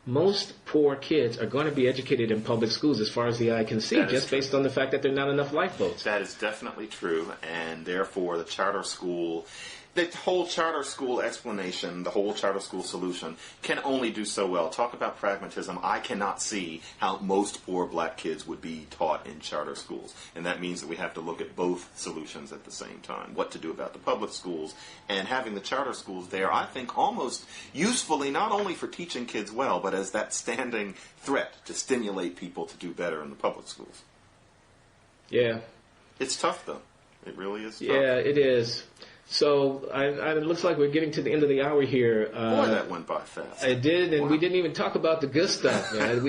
most poor kids are going to be educated in public schools as far as the eye can see, just based on the fact that there are not enough lifeboats. That is definitely true, and therefore the charter school, the whole charter school explanation, the whole charter school solution can only do so well. Talk about pragmatism. I cannot see how most poor black kids would be taught in charter schools. And that means that we have to look at both solutions at the same time. What to do about the public schools, and having the charter schools there, I think almost usefully, not only for teaching kids well, but as that standing threat to stimulate people to do better in the public schools. Yeah. It's tough, though. It really is tough. Yeah, it is. So it looks like we're getting to the end of the hour here. Boy, that went by fast. It did, and we didn't even talk about the good stuff, man.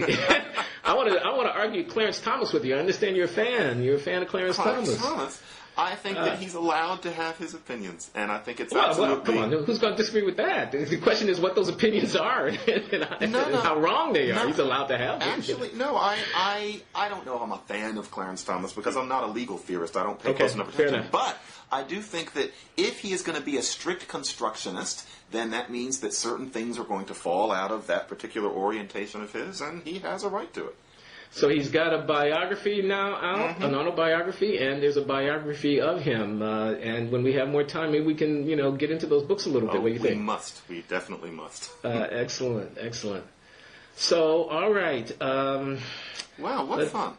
I want to argue Clarence Thomas with you. I understand you're a fan. You're a fan of Clarence Thomas. I think that he's allowed to have his opinions, and I think it's Well, absolutely... come on, who's going to disagree with that? The question is what those opinions are and how wrong they are. He's allowed to have them. Actually, no, I don't know if I'm a fan of Clarence Thomas because I'm not a legal theorist. I don't pay close enough attention. But I do think that if he is going to be a strict constructionist, then that means that certain things are going to fall out of that particular orientation of his, and he has a right to it. So he's got a biography now out, an autobiography, and there's a biography of him. And when we have more time, maybe we can, get into those books a little bit. What do you think? We must. We definitely must. Excellent, excellent. So, all right. Wow, what fun!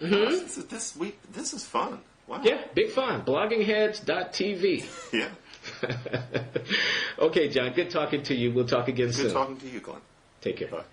This is fun. Wow. Yeah, big fun. Bloggingheads.tv. Yeah. Okay, John. Good talking to you. We'll talk again soon. Good talking to you, Glenn. Take care. Bye.